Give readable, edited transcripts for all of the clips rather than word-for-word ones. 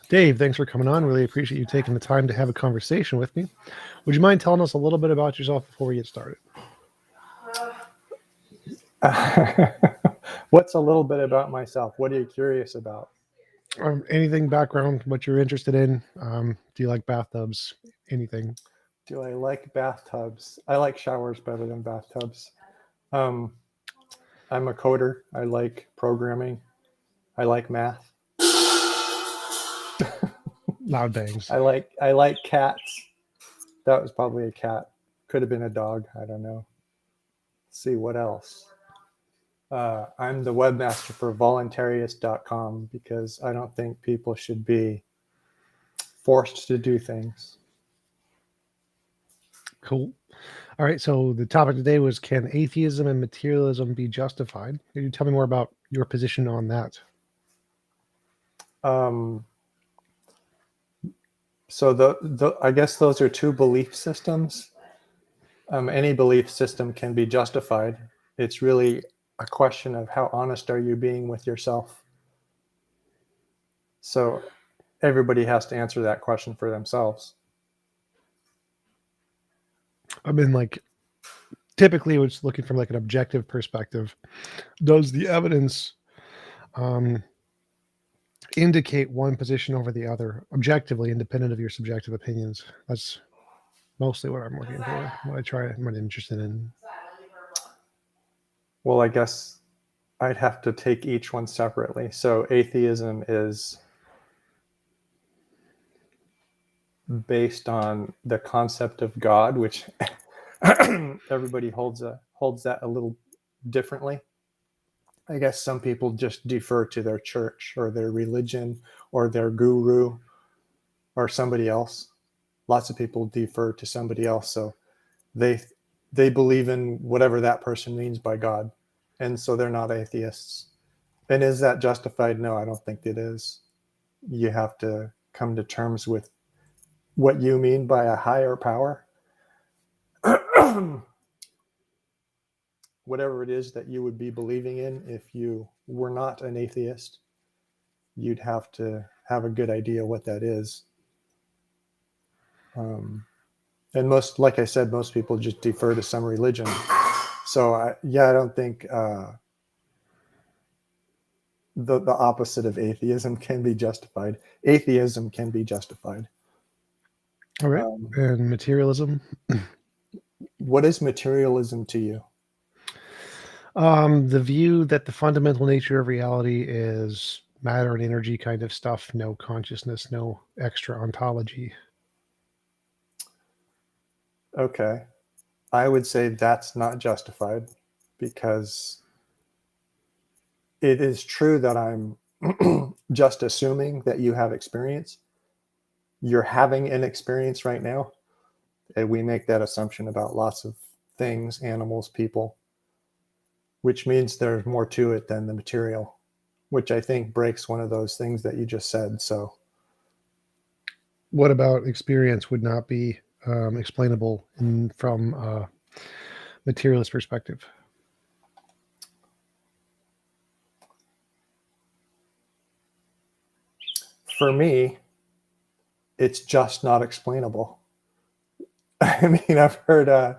Dave, thanks for coming on. Really appreciate you taking the time to have a conversation with me. Would you mind telling us a little bit about yourself before we get started? What's a little bit about myself? What are you curious about? Anything background, what you're interested in? Do you like bathtubs? Anything? Do I like bathtubs? I like showers better than bathtubs. I'm a coder. I like programming. I like math. Loud bangs. I like cats. That was probably a cat. Could have been a dog. I don't know. Let's see what else. I'm the webmaster for voluntarist.com because I don't think people should be forced to do things. Cool. All right. So the topic today was, can atheism and materialism be justified? Can you tell me more about your position on that? So I guess those are two belief systems. Any belief system can be justified. It's really a question of how honest are you being with yourself. So everybody has to answer that question for themselves. I've been typically it's looking from an objective perspective. Does the evidence indicate one position over the other objectively, independent of your subjective opinions? That's mostly what I'm looking for, what I'm interested in. Well, I guess I'd have to take each one separately. So atheism is based on the concept of God, which everybody holds that a little differently. I guess some people just defer to their church or their religion or their guru or somebody else. Lots of people defer to somebody else. So they believe in whatever that person means by God. And so they're not atheists. And is that justified? No, I don't think it is. You have to come to terms with what you mean by a higher power. Whatever it is that you would be believing in, if you were not an atheist, you'd have to have a good idea what that is. And like I said, most people just defer to some religion. So I don't think the opposite of atheism can be justified. Atheism can be justified. All right. And materialism? What is materialism to you? The view that the fundamental nature of reality is matter and energy kind of stuff, no consciousness, no extra ontology. Okay. I would say that's not justified because it is true that I'm just assuming that you have experience. You're having an experience right now. And we make that assumption about lots of things, animals, people, which means there's more to it than the material, which I think breaks one of those things that you just said. So what about experience would not be explainable from a materialist perspective? For me, it's just not explainable. I mean, I've heard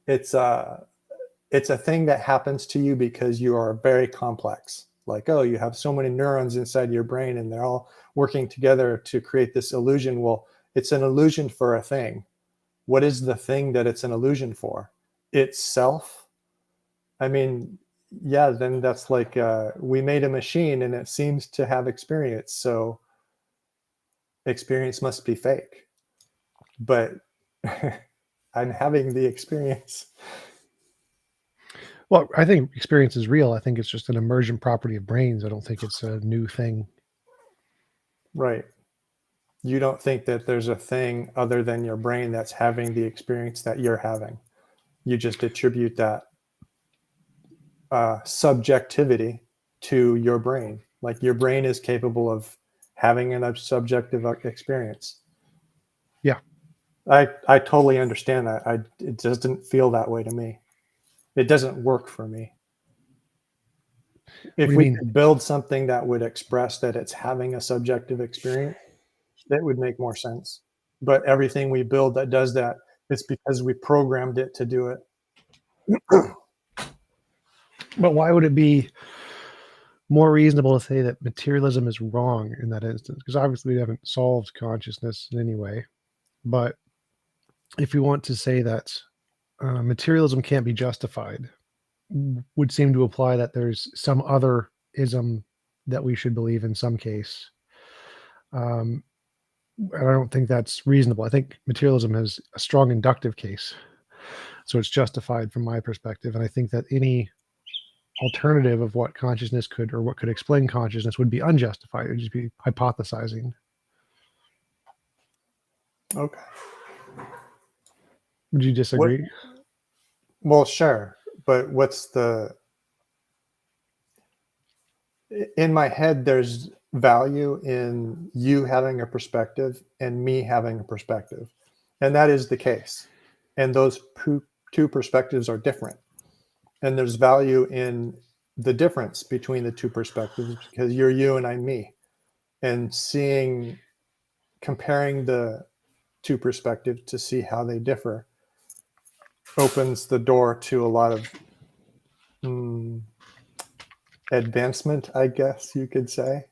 it's a thing that happens to you because you are very complex. Like, oh, you have so many neurons inside your brain and they're all working together to create this illusion. Well, it's an illusion for a thing. What is the thing that it's an illusion for? Itself? I mean, yeah, then that's like we made a machine and it seems to have experience. So experience must be fake. But I'm having the experience. Well, I think experience is real. I think it's just an emergent property of brains. I don't think it's a new thing. Right. You don't think that there's a thing other than your brain that's having the experience that you're having. You just attribute that subjectivity to your brain. Like your brain is capable of having a subjective experience. Yeah. I totally understand that. It just didn't feel that way to me. It doesn't work for me. What If do you we mean? could build something that would express that it's having a subjective experience, that would make more sense. But everything we build that does that, it's because we programmed it to do it. But why would it be more reasonable to say that materialism is wrong in that instance? Because obviously we haven't solved consciousness in any way. But if we want to say that materialism can't be justified, would seem to imply that there's some other ism that we should believe in some case. And I don't think that's reasonable. I think materialism has a strong inductive case, so it's justified from my perspective. And I think that any alternative of what consciousness could or what could explain consciousness would be unjustified. It would just be hypothesizing. Okay. Would you disagree? Well, sure. But in my head, there's value in you having a perspective and me having a perspective. And that is the case. And those two perspectives are different. And there's value in the difference between the two perspectives because you're you and I'm me. And comparing the two perspectives to see how they differ opens the door to a lot of advancement, I guess you could say,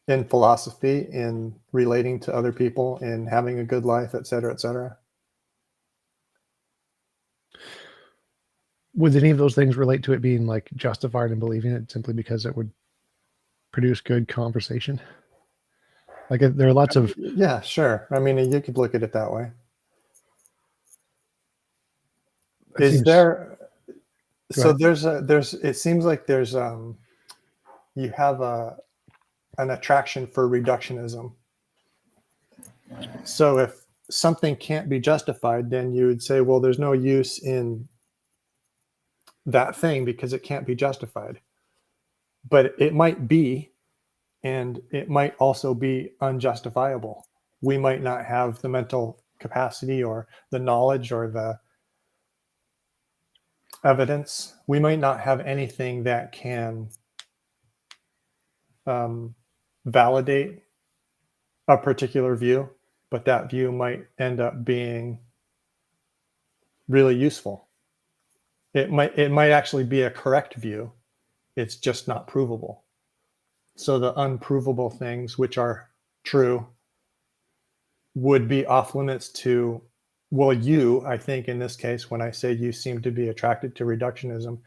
in philosophy, in relating to other people, in having a good life, et cetera, et cetera. Would any of those things relate to it being like justified in believing it simply because it would produce good conversation? Like there are lots of Yeah, sure. I mean, you could look at it that way. Is there? So there's it seems like there's you have an attraction for reductionism. So if something can't be justified, then you would say, well, there's no use in that thing because it can't be justified. But it might be, and it might also be unjustifiable. We might not have the mental capacity or the knowledge or the evidence. We might not have anything that can validate a particular view, but that view might end up being really useful. It might actually be a correct view. It's just not provable. So the unprovable things which are true would be off limits to, well, you, I think in this case, when I say you seem to be attracted to reductionism,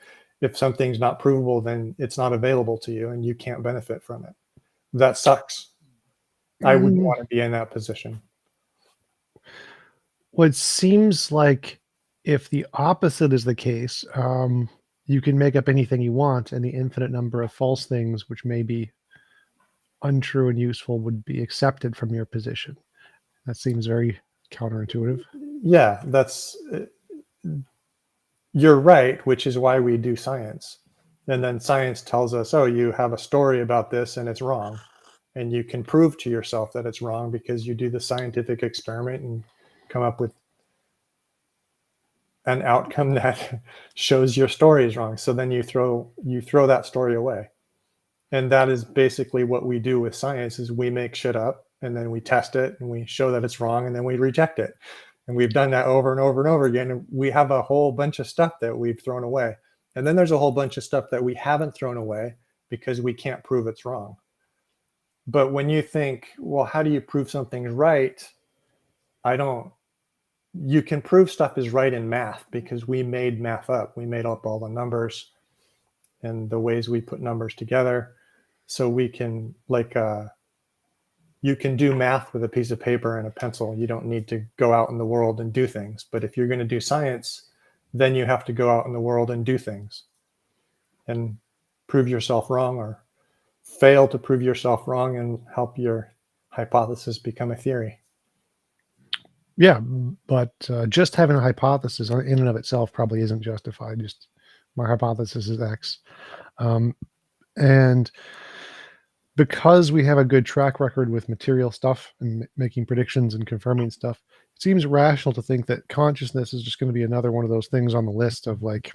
if something's not provable, then it's not available to you and you can't benefit from it. That sucks. I wouldn't want to be in that position. Well, it seems like if the opposite is the case, you can make up anything you want, and the infinite number of false things, which may be untrue and useful, would be accepted from your position. That seems very counterintuitive. Yeah, you're right, which is why we do science. And then science tells us, oh, you have a story about this and it's wrong. And you can prove to yourself that it's wrong because you do the scientific experiment and come up with an outcome that shows your story is wrong. So then you throw that story away. And that is basically what we do with science is we make shit up and then we test it and we show that it's wrong and then we reject it. And we've done that over and over and over again. And we have a whole bunch of stuff that we've thrown away. And then there's a whole bunch of stuff that we haven't thrown away because we can't prove it's wrong. But when you think, well, how do you prove something's right? You can prove stuff is right in math because we made math up. We made up all the numbers and the ways we put numbers together. So we can, you can do math with a piece of paper and a pencil. You don't need to go out in the world and do things. But if you're going to do science, then you have to go out in the world and do things and prove yourself wrong or fail to prove yourself wrong and help your hypothesis become a theory. Yeah, but just having a hypothesis in and of itself probably isn't justified. Just my hypothesis is X. And because we have a good track record with material stuff and making predictions and confirming stuff, seems rational to think that consciousness is just going to be another one of those things on the list of like,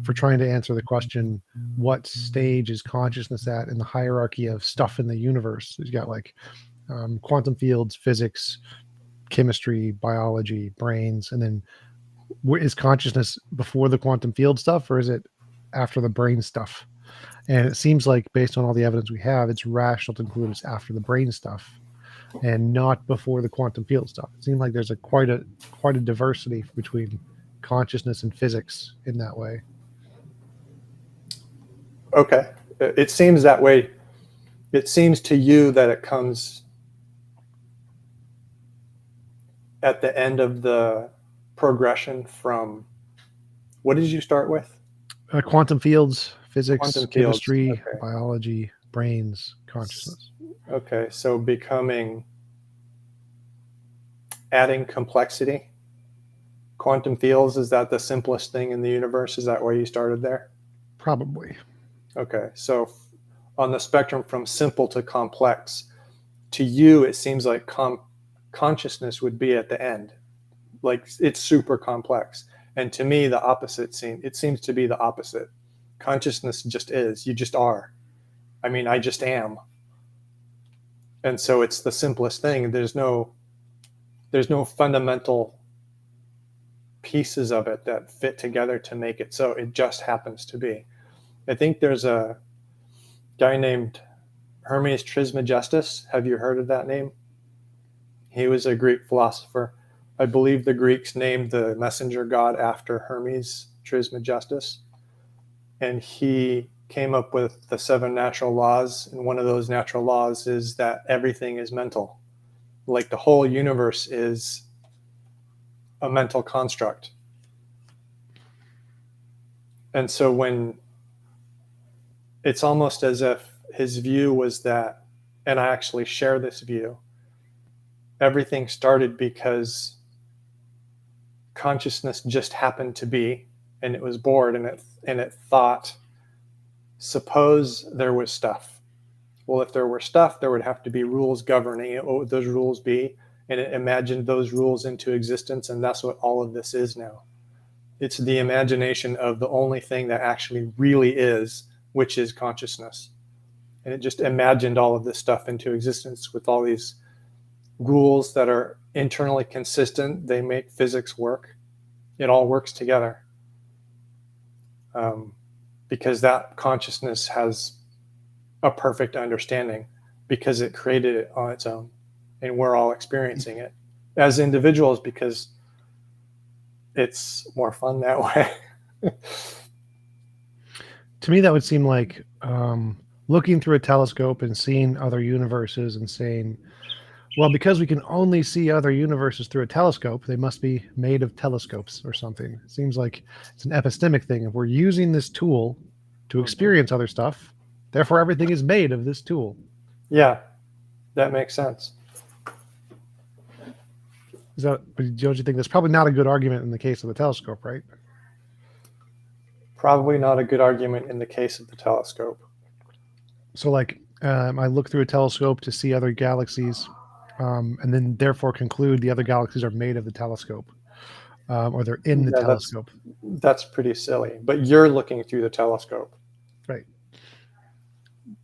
for trying to answer the question, what stage is consciousness at in the hierarchy of stuff in the universe? You've got like quantum fields, physics, chemistry, biology, brains, and then is consciousness before the quantum field stuff, or is it after the brain stuff? And it seems like, based on all the evidence we have, it's rational to conclude it's after the brain stuff and not before the quantum field stuff. It seems like there's quite a diversity between consciousness and physics in that way. Okay. It seems that way. It seems to you that it comes at the end of the progression from, what did you start with? Quantum fields, physics, Quantum fields, chemistry, okay. biology, brains, consciousness. Okay, so adding complexity. Quantum fields, is that the simplest thing in the universe? Is that why you started there? Probably. Okay, so on the spectrum from simple to complex, to you, it seems like consciousness would be at the end. Like it's super complex. And to me, the opposite seems to be the opposite. Consciousness just is. You just are. I mean, I just am. And so it's the simplest thing. There's no fundamental pieces of it that fit together to make it so. It just happens to be. I think there's a guy named Hermes Trismegistus. Have you heard of that name? He was a Greek philosopher. I believe the Greeks named the messenger god after Hermes Trismegistus. And he came up with the 7 natural laws. And one of those natural laws is that everything is mental. Like the whole universe is a mental construct. And so when it's almost as if his view was that, and I actually share this view, everything started because consciousness just happened to be, and it was bored, and it thought, suppose there was stuff. Well, if there were stuff, there would have to be rules governing it. What would those rules be? And it imagined those rules into existence, and that's what all of this is now. It's the imagination of the only thing that actually really is, which is consciousness. And it just imagined all of this stuff into existence with all these rules that are internally consistent. They make physics work. It all works together. Because that consciousness has a perfect understanding because it created it on its own. And we're all experiencing it as individuals because it's more fun that way. To me, that would seem like looking through a telescope and seeing other universes and saying, well, because we can only see other universes through a telescope, they must be made of telescopes or something. It seems like it's an epistemic thing. If we're using this tool to experience other stuff, therefore everything is made of this tool. Yeah, that makes sense. Don't you think that's probably not a good argument in the case of the telescope, right? Probably not a good argument in the case of the telescope. So like I look through a telescope to see other galaxies and then therefore conclude the other galaxies are made of the telescope or they're in the telescope. That's pretty silly, but you're looking through the telescope. Right.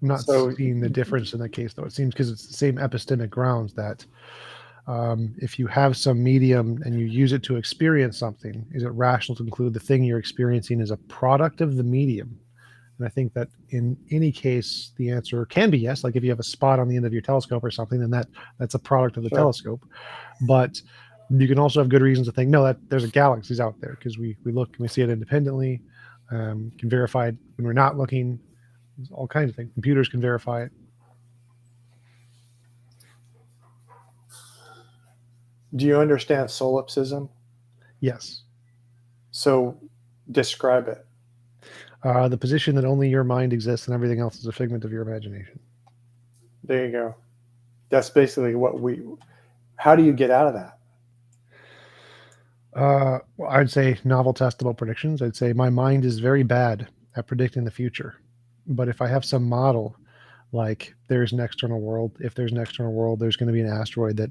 I'm not seeing the difference in that case, though. It seems because it's the same epistemic grounds that if you have some medium and you use it to experience something, is it rational to conclude the thing you're experiencing is a product of the medium? And I think that in any case, the answer can be yes. Like if you have a spot on the end of your telescope or something, then that's a product of the telescope. But you can also have good reasons to think, no, that there's a galaxies out there because we look and we see it independently. Can verify it when we're not looking. There's all kinds of things. Computers can verify it. Do you understand solipsism? Yes. So describe it. The position that only your mind exists and everything else is a figment of your imagination. There you go. That's basically how do you get out of that? Well, I'd say novel testable predictions. I'd say my mind is very bad at predicting the future. But if I have some model, like there's an external world, if there's an external world, there's going to be an asteroid that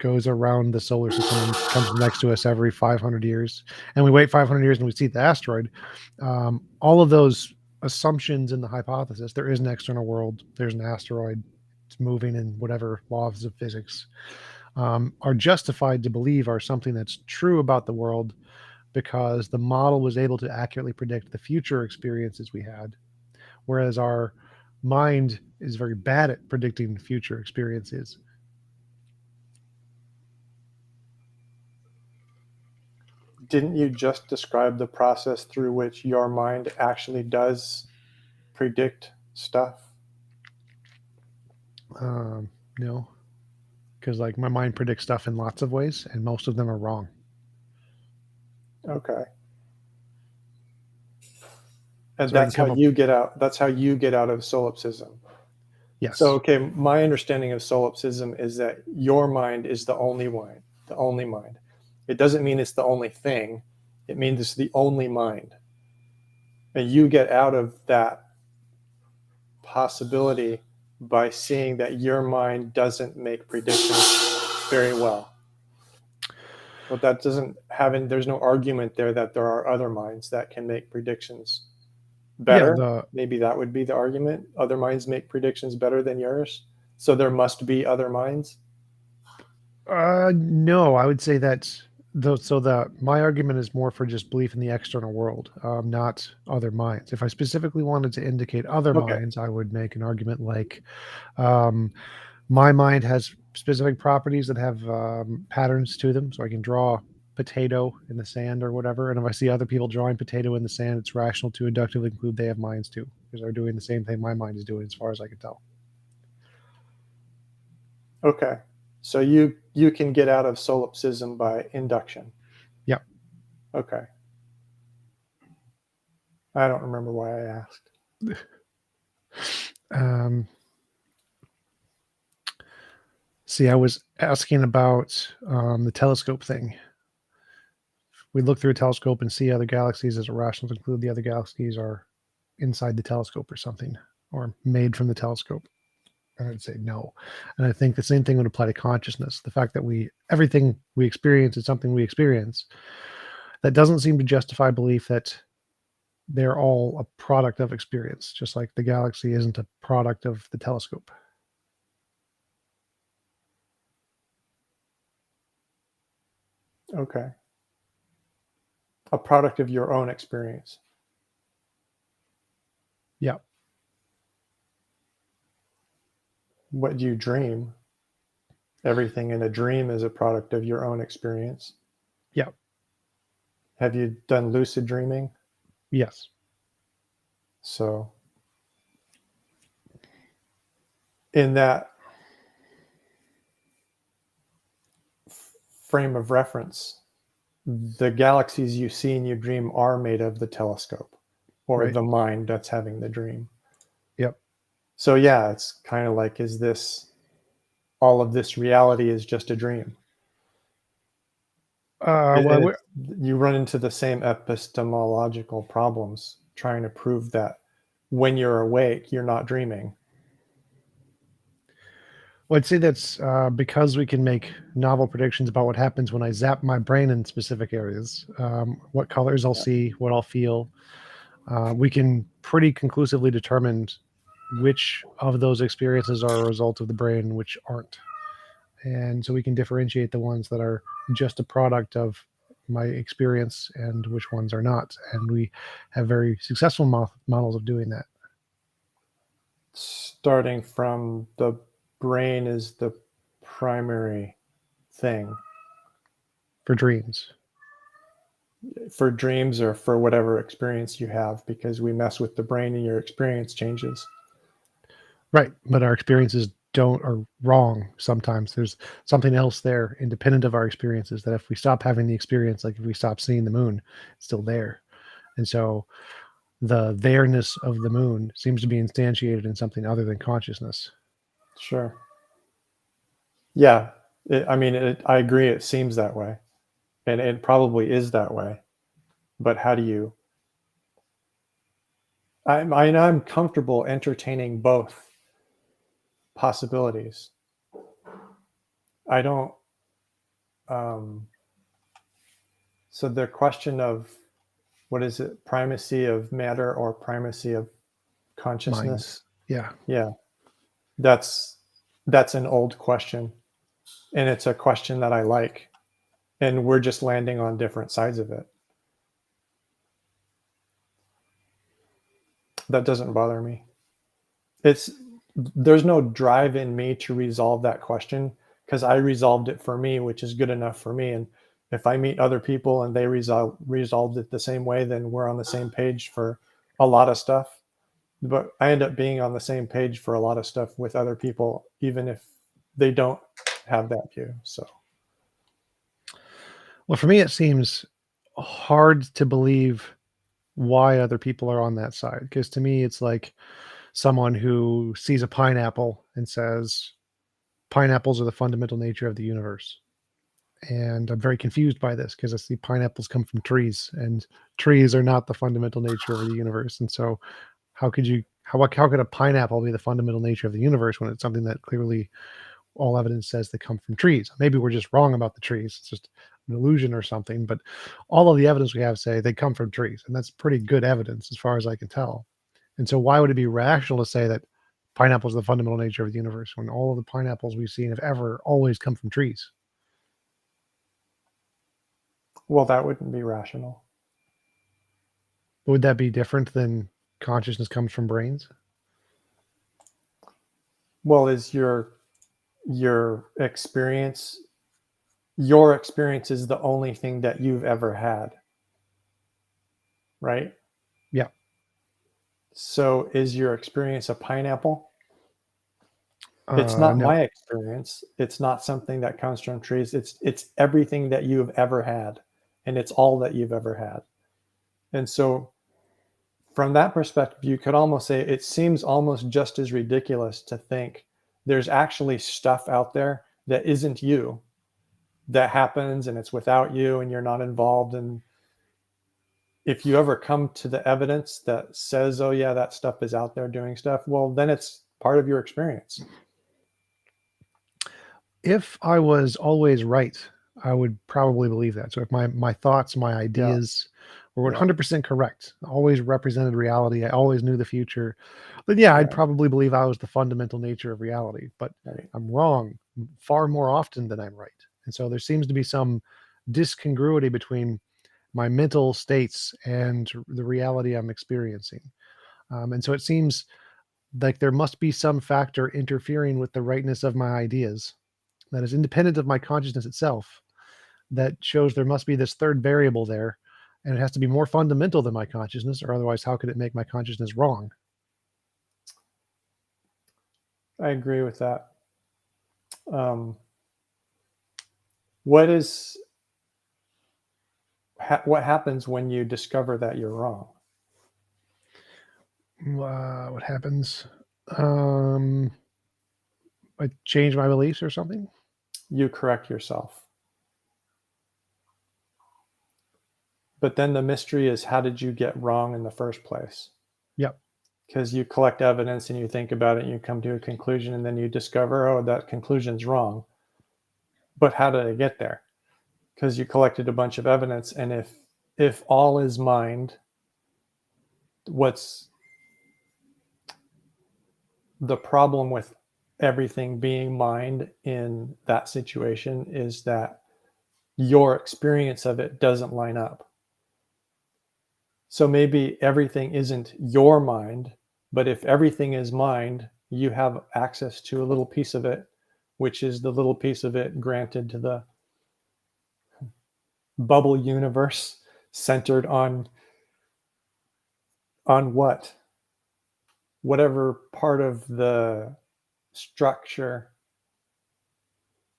goes around the solar system and comes next to us every 500 years, and we wait 500 years and we see the asteroid. All of those assumptions in the hypothesis, there is an external world, there's an asteroid, it's moving in whatever laws of physics, are justified to believe are something that's true about the world because the model was able to accurately predict the future experiences we had, whereas our mind is very bad at predicting future experiences. Didn't you just describe the process through which your mind actually does predict stuff? No, because like my mind predicts stuff in lots of ways, and most of them are wrong. Okay. And So I can that's how come up. you get out. That's how you get out of solipsism. Yes. So, okay, my understanding of solipsism is that your mind is the only mind, the only mind. It doesn't mean it's the only thing. It means it's the only mind. And you get out of that possibility by seeing that your mind doesn't make predictions very well. But that doesn't have, there's no argument there that there are other minds that can make predictions better. Yeah, Maybe that would be the argument. Other minds make predictions better than yours. So there must be other minds. no, I would say that my argument is more for just belief in the external world, not other minds. If I specifically wanted to indicate other Okay. minds, I would make an argument like, um, my mind has specific properties that have patterns to them, so I can draw potato in the sand or whatever. And if I see other people drawing potato in the sand, it's rational to inductively conclude they have minds too, because they're doing the same thing my mind is doing, as far as I can tell. Okay. So you can get out of solipsism by induction. Yeah. Okay. I don't remember why I asked. See, I was asking about the telescope thing. We look through a telescope and see other galaxies. Is it rational to conclude the other galaxies are inside the telescope or something, or made from the telescope? And I'd say no. And I think the same thing would apply to consciousness. The fact that everything we experience is something we experience, that doesn't seem to justify belief that they're all a product of experience, just like the galaxy isn't a product of the telescope. Okay. A product of your own experience. Yeah. What do you dream? Everything in a dream is a product of your own experience. Yeah. Have you done lucid dreaming? Yes. So in that frame of reference, the galaxies you see in your dream are made of the telescope or Right. the mind that's having the dream. Yep. So yeah, it's kind of like, is this all of this reality is just a dream? Well, You run into the same epistemological problems trying to prove that when you're awake, you're not dreaming. I'd say that's because we can make novel predictions about what happens when I zap my brain in specific areas, what colors I'll see, what I'll feel. We can pretty conclusively determine which of those experiences are a result of the brain and which aren't. And so we can differentiate the ones that are just a product of my experience and which ones are not. And we have very successful models of doing that. Starting from the brain is the primary thing For dreams. for dreams or for whatever experience you have, because we mess with the brain and your experience changes. Right. But our experiences are wrong sometimes. There's something else there independent of our experiences that if we stop having the experience, like if we stop seeing the moon, it's still there. And so the there-ness of the moon seems to be instantiated in something other than consciousness. Sure. Yeah. I agree. It seems that way. And it probably is that way. But how do you? I'm comfortable entertaining both possibilities. I don't So the question of, what is it, primacy of matter or primacy of consciousness? Mind. Yeah, that's an old question, and it's a question that I like, and we're just landing on different sides of it. That doesn't bother me. There's no drive in me to resolve that question, because I resolved it for me, which is good enough for me. And if I meet other people and they resolved it the same way, then we're on the same page for a lot of stuff. But I end up being on the same page for a lot of stuff with other people, even if they don't have that view. So, Well, for me, it seems hard to believe why other people are on that side. Because to me, it's like someone who sees a pineapple and says, pineapples are the fundamental nature of the universe. And I'm very confused by this because I see pineapples come from trees, and trees are not the fundamental nature of the universe. And so, how could a pineapple be the fundamental nature of the universe when it's something that clearly all evidence says they come from trees? Maybe we're just wrong about the trees. It's just an illusion or something, but all of the evidence we have say they come from trees, and that's pretty good evidence as far as I can tell. And so why would it be rational to say that pineapples are the fundamental nature of the universe when all of the pineapples we've seen have ever always come from trees? well, that wouldn't be rational. Would that be different than consciousness comes from brains? Well, is your experience is the only thing that you've ever had, right? Yeah. So is your experience a pineapple? It's not No. my experience. It's not something that comes from trees. It's everything that you've ever had, and it's all that you've ever had. And so from that perspective, you could almost say it seems almost just as ridiculous to think there's actually stuff out there that isn't you, that happens and it's without you and you're not involved. And if you ever come to the evidence that says, oh yeah, that stuff is out there doing stuff, well, then it's part of your experience. If I was always right, I would probably believe that. So if my thoughts, my Yeah. ideas were Yeah. 100% correct, always represented reality, I always knew the future, then yeah, I'd Right. probably believe I was the fundamental nature of reality. But Right. I'm wrong far more often than I'm right. And so there seems to be some discongruity between my mental states and the reality I'm experiencing. And so it seems like there must be some factor interfering with the rightness of my ideas that is independent of my consciousness itself, that shows there must be this third variable there, and it has to be more fundamental than my consciousness, or otherwise how could it make my consciousness wrong? I agree with that. Um, what is what happens when you discover that you're wrong? What happens? um I change my beliefs or something. You correct yourself. But then the mystery is, how did you get wrong in the first place? Yep. Because you collect evidence and you think about it and you come to a conclusion, and then you discover, oh, that conclusion's wrong. But how did I get there? Because you collected a bunch of evidence, and if all is mind, what's the problem with everything being mind in that situation is that your experience of it doesn't line up. So maybe everything isn't your mind, but if everything is mind, you have access to a little piece of it, which is the little piece of it granted to the bubble universe centered on what? Whatever part of the structure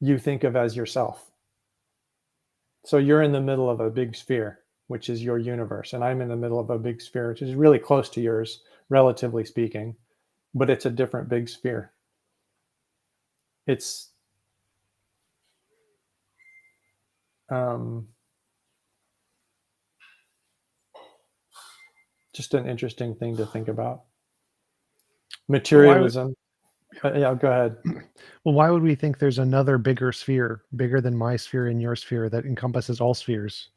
you think of as yourself. So you're in the middle of a big sphere, which is your universe, and I'm in the middle of a big sphere, which is really close to yours, relatively speaking, but it's a different big sphere. It's just an interesting thing to think about. But why would Materialism. Yeah, go ahead. Well, why would we think there's another bigger sphere, bigger than my sphere and your sphere, that encompasses all spheres,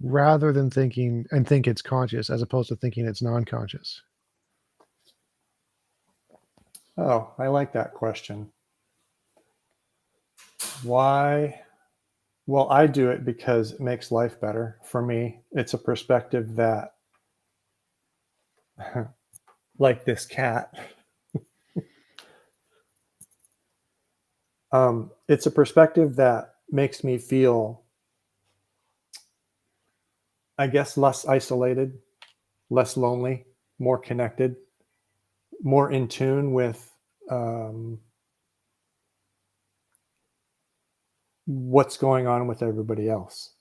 rather than think it's conscious as opposed to thinking it's non-conscious? Oh, I like that question. Why? Well, I do it because it makes life better for me. It's a perspective that, like this cat, it's a perspective that makes me feel, I guess, less isolated, less lonely, more connected, more in tune with what's going on with everybody else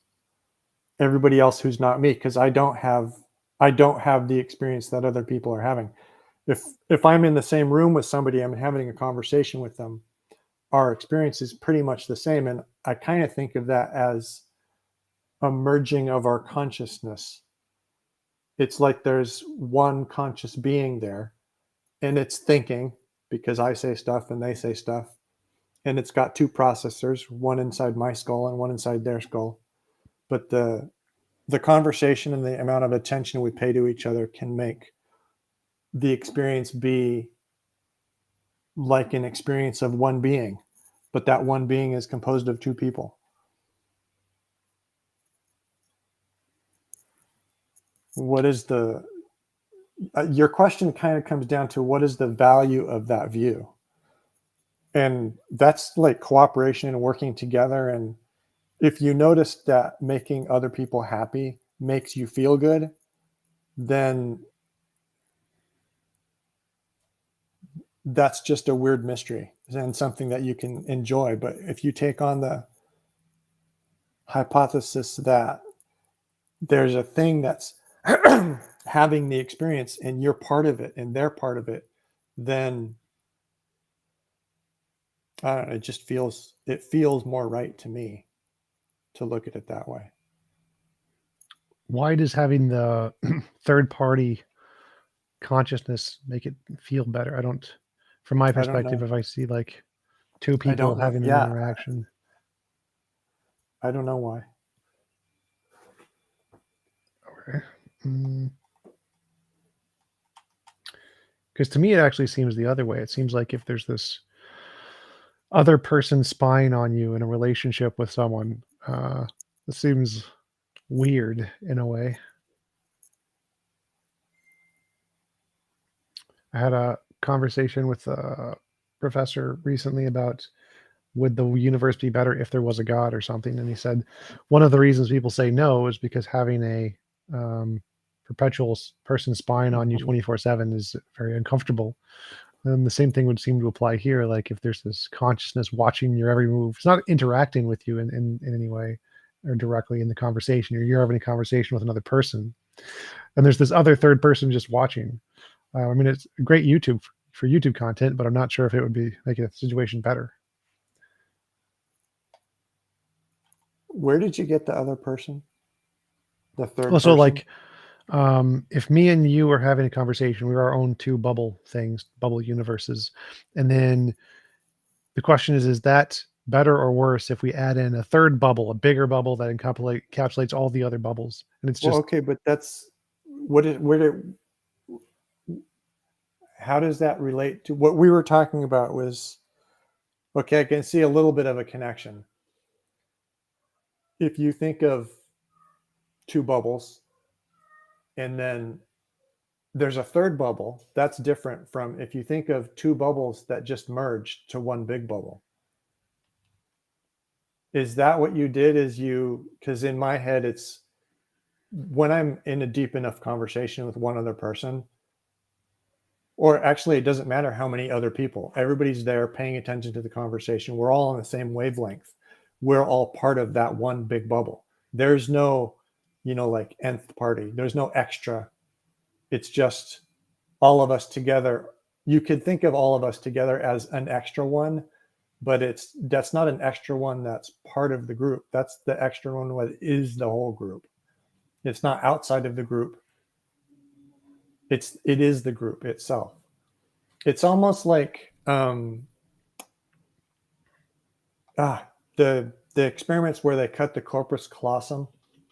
who's not me, because I don't have the experience that other people are having. If I'm in the same room with somebody, I'm having a conversation with them, our experience is pretty much the same, and I kind of think of that as a merging of our consciousness. It's like there's one conscious being there, and it's thinking, because I say stuff and they say stuff, and it's got two processors, one inside my skull and one inside their skull. But the conversation and the amount of attention we pay to each other can make the experience be like an experience of one being, but that one being is composed of two people. What is the your question kind of comes down to what is the value of that view? And that's like cooperation and working together. And if you notice that making other people happy makes you feel good, then that's just a weird mystery and something that you can enjoy. But if you take on the hypothesis that there's a thing that's having the experience and you're part of it and they're part of it, then I don't know, it feels more right to me to look at it that way. Why does having the third party consciousness make it feel better? I don't, from my I don't perspective, know. if I see like two I people don't know. having an Yeah, interaction. I don't know why. Okay. Because to me, it actually seems the other way. It seems like if there's this other person spying on you in a relationship with someone, it seems weird in a way. I had a conversation with a professor recently about would the universe be better if there was a God or something, and he said one of the reasons people say no is because having a perpetual person spying on you Mhm. 24/7 is very uncomfortable. And the same thing would seem to apply here. Like if there's this consciousness watching your every move, it's not interacting with you in any way or directly in the conversation, or you're having a conversation with another person, and there's this other third person just watching. I mean, it's great YouTube for YouTube content, but I'm not sure if it would be making the situation better. Where did you get the other person? The third Also, person? like, if me and you are having a conversation, we're our own two bubble things, bubble universes, and then the question is that better or worse if we add in a third bubble, a bigger bubble that encapsulates all the other bubbles? And it's Well, just, okay, but that's where did how does that relate to what we were talking about was okay, I can see a little bit of a connection. If you think of two bubbles and then there's a third bubble, that's different from if you think of two bubbles that just merged to one big bubble. Is that what you did? Is you, because in my head, it's when I'm in a deep enough conversation with one other person, or actually, it doesn't matter how many other people, everybody's there paying attention to the conversation. We're all on the same wavelength. We're all part of that one big bubble. There's no, like nth party, there's no extra. It's just all of us together. You could think of all of us together as an extra one, but that's not an extra one that's part of the group. That's the extra one that is the whole group. It's not outside of the group. It is the group itself. It's almost like the experiments where they cut the corpus callosum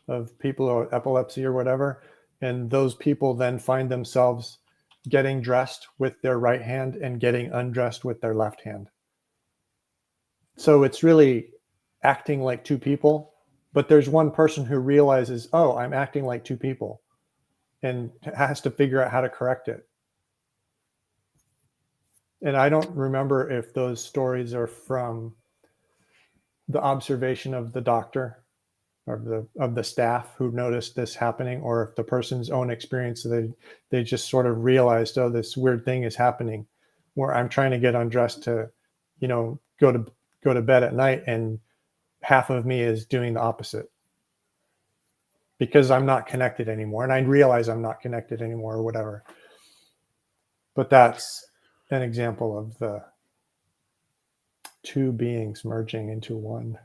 of people who have epilepsy or whatever, and those people then find themselves getting dressed with their right hand and getting undressed with their left hand. So it's really acting like two people, but there's one person who realizes, oh, I'm acting like two people, and has to figure out how to correct it. And I don't remember if those stories are from the observation of the doctor or of the staff who noticed this happening, or if the person's own experience, they just sort of realized, oh, this weird thing is happening where I'm trying to get undressed to, go to bed at night, and half of me is doing the opposite because I'm not connected anymore, and I realize I'm not connected anymore or whatever. But that's an example of the two beings merging into one.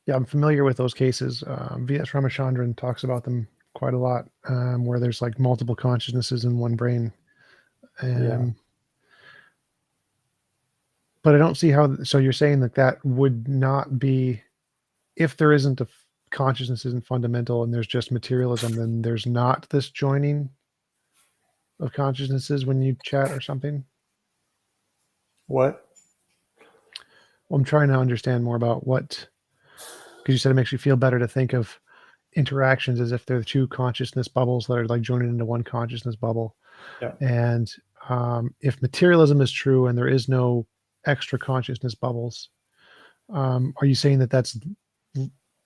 Yeah, I'm familiar with those cases. V.S. Ramachandran talks about them quite a lot, where there's like multiple consciousnesses in one brain. But I don't see how. So you're saying that would not be, if there isn't consciousness isn't fundamental and there's just materialism, then there's not this joining of consciousnesses when you chat or something. What? Well, I'm trying to understand more about what, because you said it makes you feel better to think of interactions as if they're two consciousness bubbles that are like joining into one consciousness bubble. Yeah. And if materialism is true and there is no extra consciousness bubbles, are you saying that's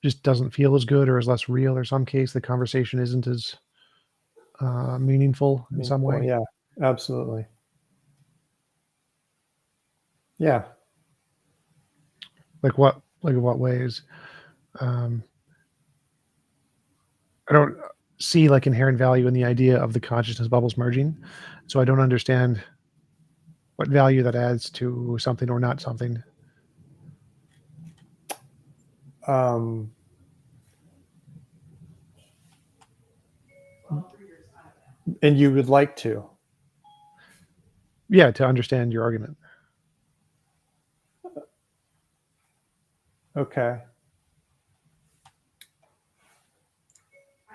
just doesn't feel as good or is less real, or some case the conversation isn't as meaningful in some way? Yeah, absolutely. Yeah. Like what ways? I don't see like inherent value in the idea of the consciousness bubbles merging, so I don't understand what value that adds to something or not something. And you would like to? Yeah, to understand your argument. Okay.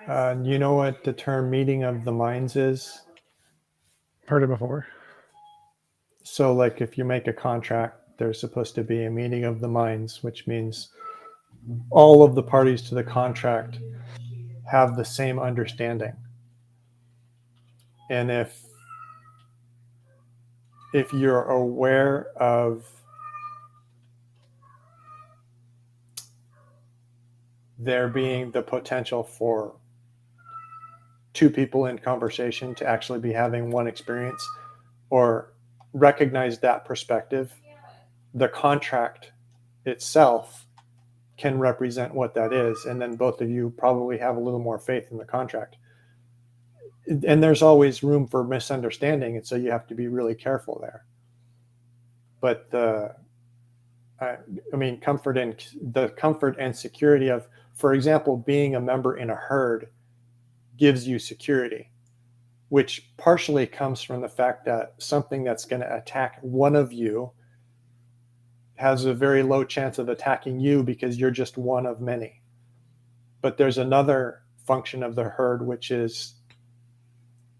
You know what the term meeting of the minds is? Heard it before. So like if you make a contract, there's supposed to be a meeting of the minds, which means all of the parties to the contract have the same understanding. And if you're aware of there being the potential for two people in conversation to actually be having one experience, or recognize that perspective, the contract itself can represent what that is. And then both of you probably have a little more faith in the contract. And there's always room for misunderstanding. And so you have to be really careful there. But comfort and security of, for example, being a member in a herd gives you security, which partially comes from the fact that something that's going to attack one of you has a very low chance of attacking you because you're just one of many. But there's another function of the herd, which is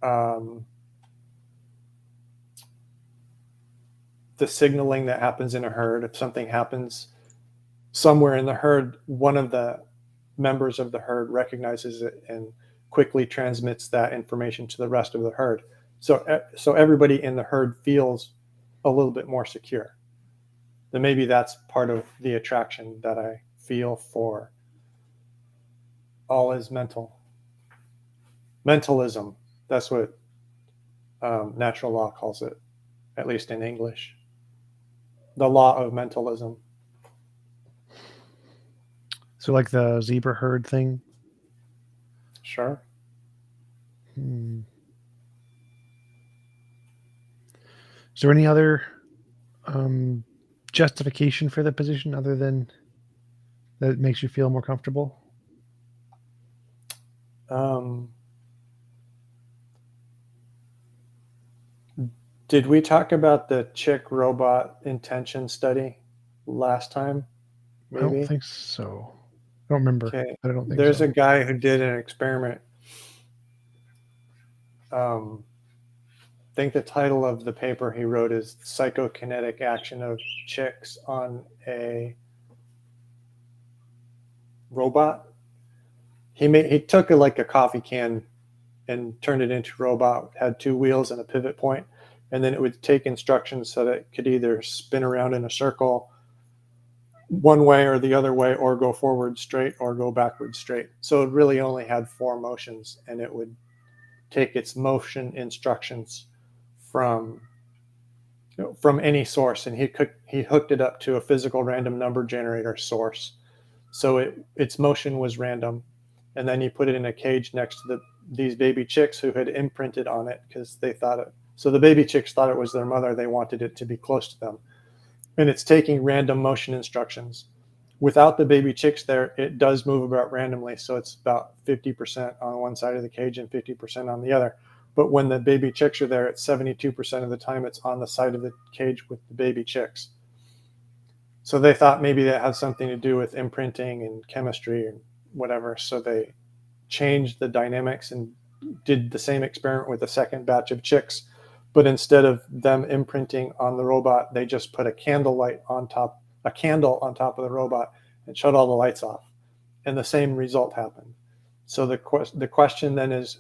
the signaling that happens in a herd. If something happens somewhere in the herd, one of the members of the herd recognizes it and quickly transmits that information to the rest of the herd. So everybody in the herd feels a little bit more secure. Then maybe that's part of the attraction that I feel for all is mental. Mentalism, that's what natural law calls it, at least in English. The law of mentalism. So like the zebra herd thing? Sure. Is there any other justification for the position other than that it makes you feel more comfortable? Did we talk about the chick robot intention study last time, I don't maybe. think so. I don't remember, Okay. but I don't think There's so. a guy who did an experiment. I think the title of the paper he wrote is Psychokinetic Action of Chicks on a Robot. He took like a coffee can and turned it into a robot. It had 2 wheels and a pivot point, and then it would take instructions so that it could either spin around in a circle one way or the other way, or go forward straight or go backward straight. So it really only had 4 motions, and it would take its motion instructions from any source, and he hooked it up to a physical random number generator source. So its motion was random, and then he put it in a cage next to these baby chicks who had imprinted on it because they thought it. So the baby chicks thought it was their mother. They wanted it to be close to them, and it's taking random motion instructions. Without the baby chicks there, it does move about randomly. So it's about 50% on one side of the cage and 50% on the other. But when the baby chicks are there, it's 72% of the time it's on the side of the cage with the baby chicks. So they thought maybe that had something to do with imprinting and chemistry and whatever. So they changed the dynamics and did the same experiment with a second batch of chicks. But instead of them imprinting on the robot, they just put a candle on top of the robot and shut all the lights off. And the same result happened. So the question then is,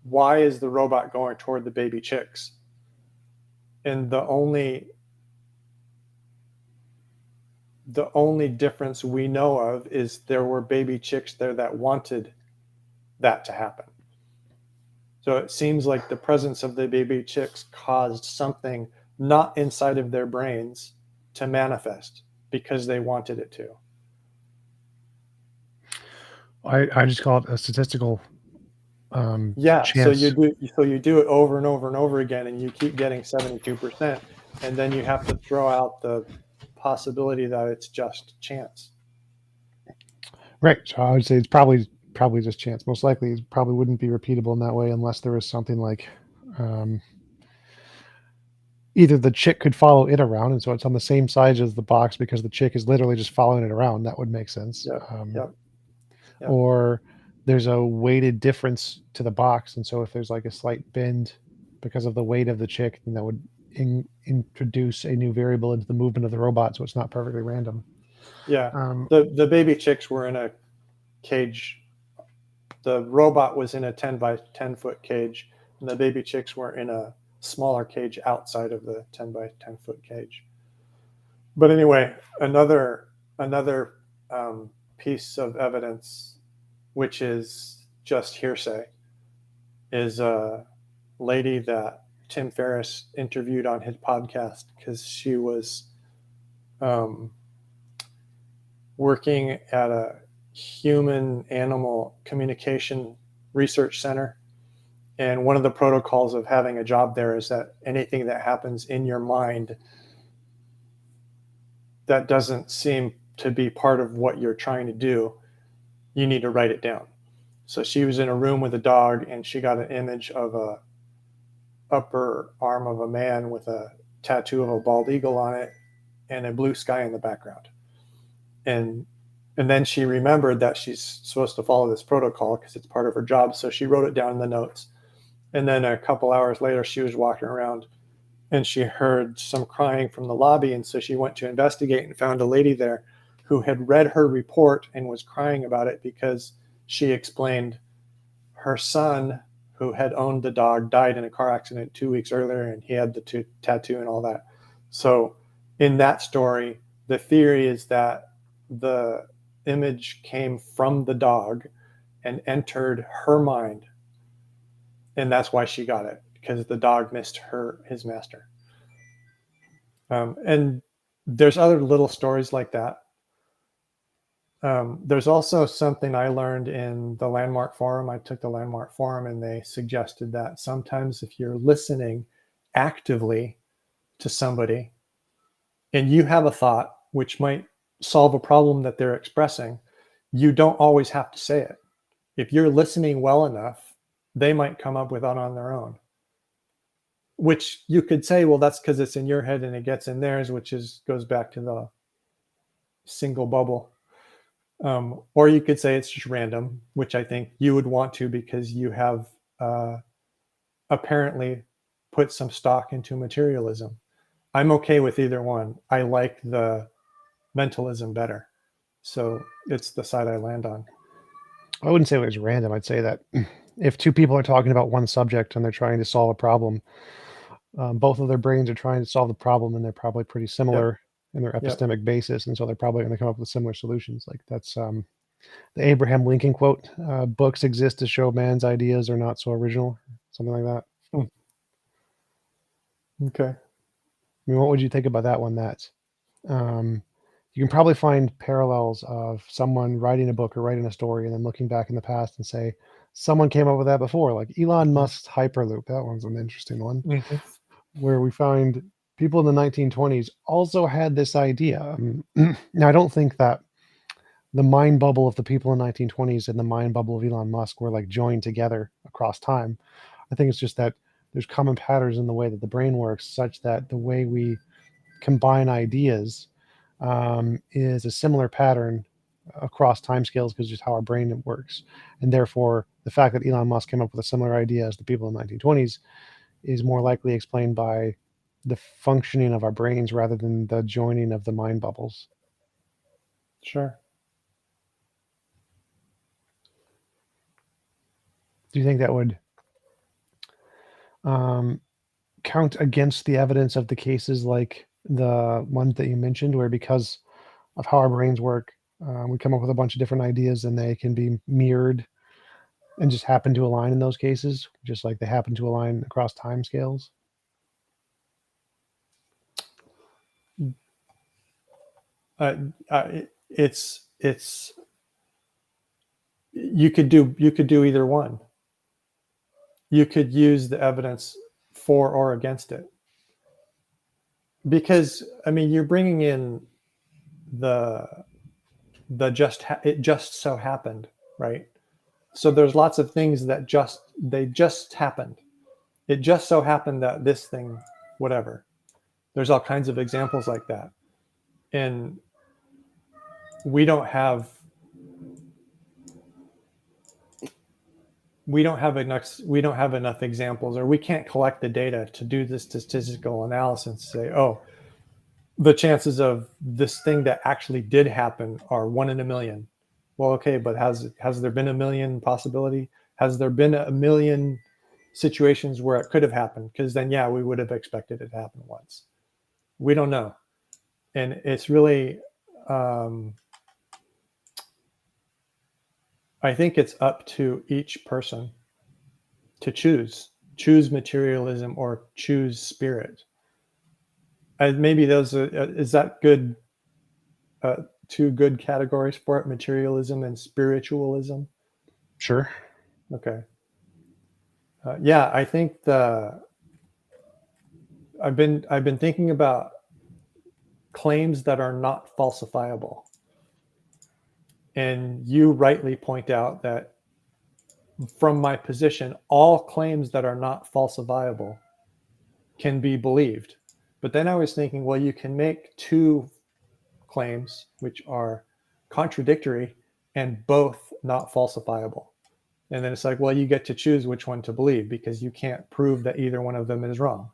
why is the robot going toward the baby chicks? And the only difference we know of is there were baby chicks there that wanted that to happen. So it seems like the presence of the baby chicks caused something not inside of their brains to manifest because they wanted it to. I just call it a statistical Yeah, so chance. you do it over and over and over again, and you keep getting 72%, and then you have to throw out the possibility that it's just chance. Right. So I would say it's probably just chance. Most likely, it probably wouldn't be repeatable in that way unless there was something like either the chick could follow it around, and so it's on the same side as the box because the chick is literally just following it around. That would make sense. Yep. Or there's a weighted difference to the box, and so if there's like a slight bend because of the weight of the chick, then that would introduce a new variable into the movement of the robot, so it's not perfectly random. Yeah. The baby chicks were in a cage. The robot was in a 10 by 10 foot cage, and the baby chicks were in a smaller cage outside of the 10 by 10 foot cage. But anyway, another piece of evidence, which is just hearsay, is a lady that Tim Ferriss interviewed on his podcast because she was working at a human animal communication research center. And one of the protocols of having a job there is that anything that happens in your mind that doesn't seem to be part of what you're trying to do, you need to write it down. So she was in a room with a dog, and she got an image of a upper arm of a man with a tattoo of a bald eagle on it and a blue sky in the background. And then she remembered that she's supposed to follow this protocol because it's part of her job. So she wrote it down in the notes. And then a couple hours later, she was walking around and she heard some crying from the lobby. And so she went to investigate and found a lady there who had read her report and was crying about it because she explained her son, who had owned the dog, died in a car accident 2 weeks earlier, and he had the tattoo and all that. So in that story, the theory is that the image came from the dog and entered her mind, and that's why she got it, because the dog missed his master. And there's other little stories like that. There's also something I learned in the Landmark Forum. I took the Landmark Forum, and they suggested that sometimes if you're listening actively to somebody and you have a thought which might solve a problem that they're expressing, you don't always have to say it. If you're listening well enough, they might come up with it on their own. which you could say, well, that's because it's in your head and it gets in theirs, which goes back to the single bubble. Or you could say it's just random, which I think you would want to, because you have apparently put some stock into materialism. I'm okay with either one. I like the mentalism better. So it's the side I land on. I wouldn't say it was random. I'd say that if two people are talking about one subject and they're trying to solve a problem, both of their brains are trying to solve the problem, and they're probably pretty similar in their epistemic basis, and so they're probably going to come up with similar solutions. Like that's the Abraham Lincoln quote: "Books exist to show man's ideas are not so original," something like that. Okay. I mean, what would you think about that one? That you can probably find parallels of someone writing a book or writing a story and then looking back in the past and say, someone came up with that before, like Elon Musk's Hyperloop. That one's an interesting one, where we find people in the 1920s also had this idea. Now, I don't think that the mind bubble of the people in the 1920s and the mind bubble of Elon Musk were like joined together across time. I think it's just that there's common patterns in the way that the brain works, such that the way we combine ideas is a similar pattern across timescales, because just how our brain works. And therefore, the fact that Elon Musk came up with a similar idea as the people in the 1920s is more likely explained by the functioning of our brains rather than the joining of the mind bubbles. Sure. Do you think that would count against the evidence of the cases like the ones that you mentioned, where because of how our brains work, we come up with a bunch of different ideas and they can be mirrored and just happen to align in those cases, just like they happen to align across time scales? It's you could do either one. You could use the evidence for or against it, because I mean, you're bringing in the it just so happened, right? So there's lots of things that they just happened. It just so happened that this thing, whatever. There's all kinds of examples like that, and we don't have enough examples, or we can't collect the data to do the statistical analysis and say, oh, the chances of this thing that actually did happen are 1 in a million. Well, okay, but has there been a million possibility? Has there been a million situations where it could have happened? Because then, yeah, we would have expected it to happen once. We don't know. And it's really, I think it's up to each person to choose materialism or choose spirit. Maybe those are, is that good? Two good categories for it: materialism and spiritualism. Sure. Okay. Yeah, I think I've been thinking about claims that are not falsifiable, and you rightly point out that from my position, all claims that are not falsifiable can be believed. But then I was thinking, well, you can make two claims which are contradictory and both not falsifiable. And then it's like, well, you get to choose which one to believe, because you can't prove that either one of them is wrong.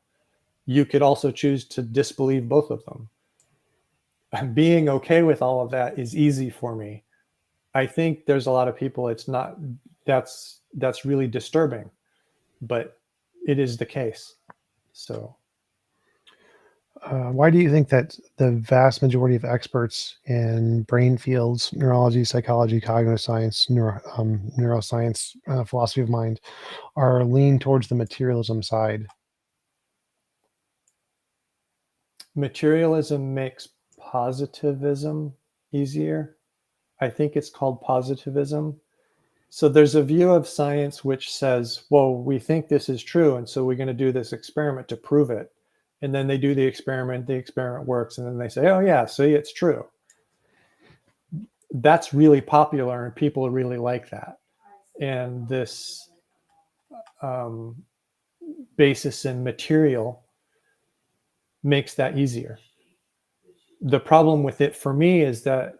You could also choose to disbelieve both of them. And being okay with all of that is easy for me. I think there's a lot of people, it's not, that's really disturbing, but it is the case. So why do you think that the vast majority of experts in brain fields, neurology, psychology, cognitive science, neuroscience, philosophy of mind, are lean towards the materialism side? materialism makes positivism easier. I think it's called positivism. So there's a view of science which says, well, we think this is true, and so we're going to do this experiment to prove it. And then they do the experiment works, and then they say, oh yeah, see, it's true. That's really popular, and people really like that. And this basis in material makes that easier. The problem with it for me is that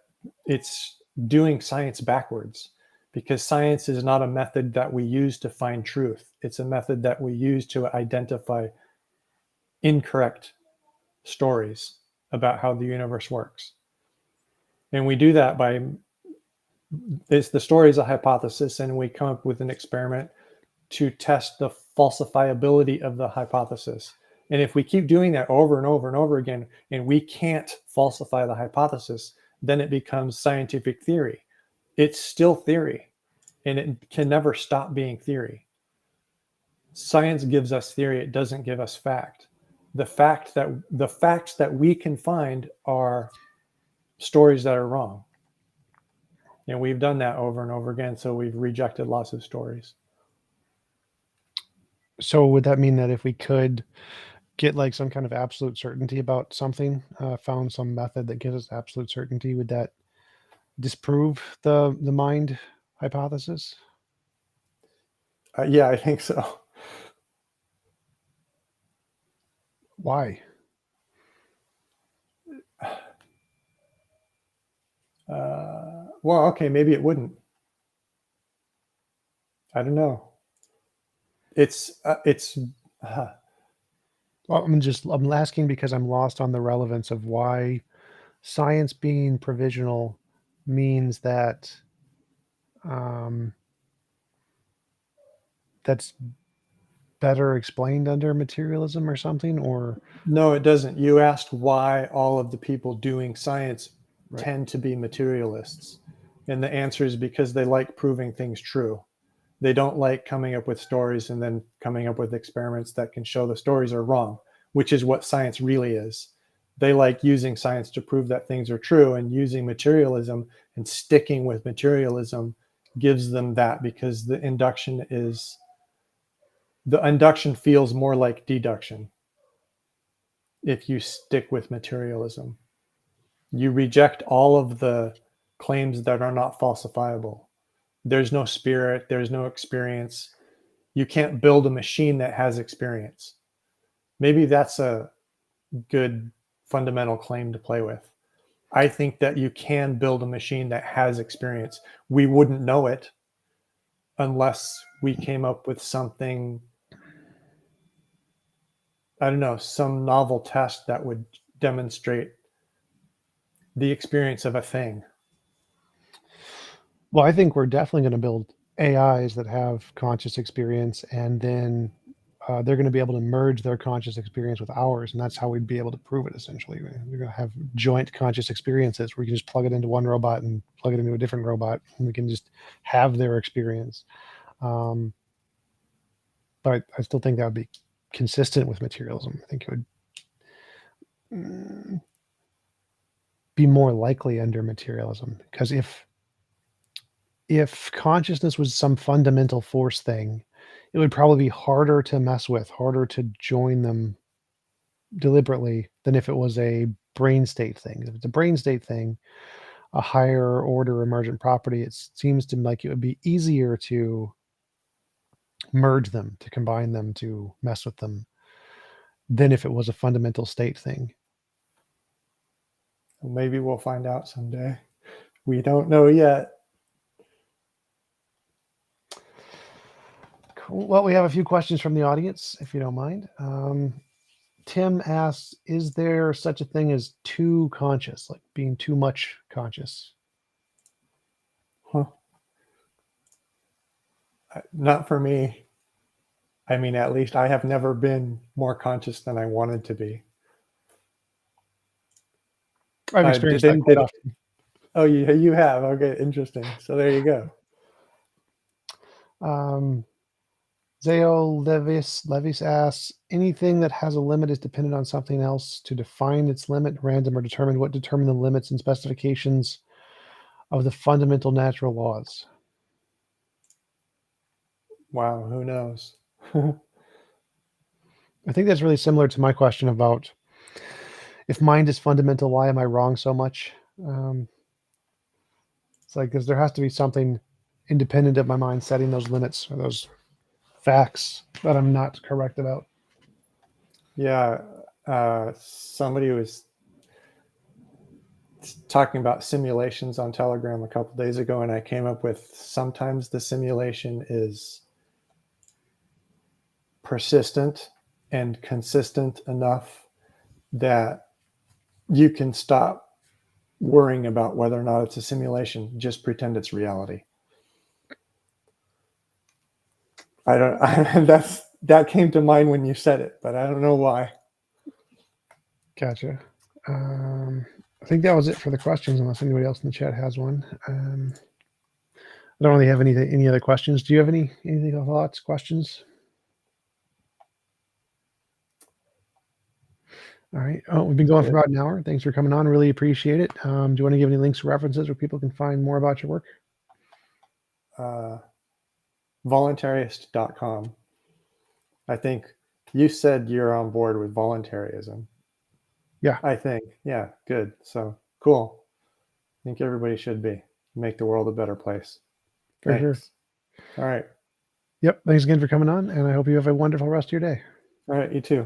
it's doing science backwards, because science is not a method that we use to find truth. It's a method that we use to identify incorrect stories about how the universe works. And we do that by, the story is a hypothesis, and we come up with an experiment to test the falsifiability of the hypothesis. And if we keep doing that over and over and over again, and we can't falsify the hypothesis, then it becomes scientific theory. It's still theory, and it can never stop being theory. Science gives us theory, it doesn't give us fact. The facts that we can find are stories that are wrong. And we've done that over and over again, so we've rejected lots of stories. So would that mean that if we could get like some kind of absolute certainty about something, found some method that gives us absolute certainty, would that disprove the mind hypothesis? Yeah, I think so. Why? Well, okay, maybe it wouldn't. I don't know. Well, I'm asking because I'm lost on the relevance of why science being provisional means that that's better explained under materialism or something, or No, it doesn't. You asked why all of the people doing science right. tend to be materialists. And the answer is because they like proving things true. They don't like coming up with stories and then coming up with experiments that can show the stories are wrong, which is what science really is. They like using science to prove that things are true, and using materialism and sticking with materialism gives them that, because the induction feels more like deduction. If you stick with materialism, you reject all of the claims that are not falsifiable. There's no spirit, there's no experience. You can't build a machine that has experience. Maybe that's a good fundamental claim to play with. I think that you can build a machine that has experience. We wouldn't know it unless we came up with something, I don't know, some novel test that would demonstrate the experience of a thing. Well, I think we're definitely going to build AIs that have conscious experience, and then they're going to be able to merge their conscious experience with ours, and that's how we'd be able to prove it. Essentially, we're going to have joint conscious experiences where we can just plug it into one robot and plug it into a different robot, and we can just have their experience. But I still think that would be consistent with materialism. I think it would be more likely under materialism, because if consciousness was some fundamental force thing, it would probably be harder to mess with, harder to join them deliberately than if it was a brain state thing. If it's a brain state thing, a higher order emergent property, it seems to me like it would be easier to merge them, to combine them, to mess with them, than if it was a fundamental state thing. Maybe we'll find out someday. We don't know yet. Cool. Well, we have a few questions from the audience, if you don't mind. Tim asks, is there such a thing as too conscious, like being too much conscious? Huh. Not for me. I mean, at least I have never been more conscious than I wanted to be. I've experienced that quite often. Oh, you have? Okay, interesting. So there you go. Zao Levis asks, anything that has a limit is dependent on something else. To define its limit, random or determined, what determine the limits and specifications of the fundamental natural laws? Wow, who knows? I think that's really similar to my question about if mind is fundamental, why am I wrong so much? It's like, because there has to be something independent of my mind setting those limits or those facts. that I'm not correct about. Yeah, somebody was talking about simulations on Telegram a couple days ago, and I came up with sometimes the simulation is persistent and consistent enough that you can stop worrying about whether or not it's a simulation. Just pretend it's reality. That came to mind when you said it, but I don't know why. Gotcha. I think that was it for the questions, unless anybody else in the chat has one. I don't really have any other questions. Do you have anything thoughts, questions? All right. Oh, we've been going for about an hour. Thanks for coming on. Really appreciate it. Do you want to give any links or references where people can find more about your work? Voluntarist.com. I think you said you're on board with voluntarism. Yeah. I think. Yeah, good. So cool. I think everybody should be. Make the world a better place. For Thanks. sure. All right. Yep. Thanks again for coming on, and I hope you have a wonderful rest of your day. All right. You too.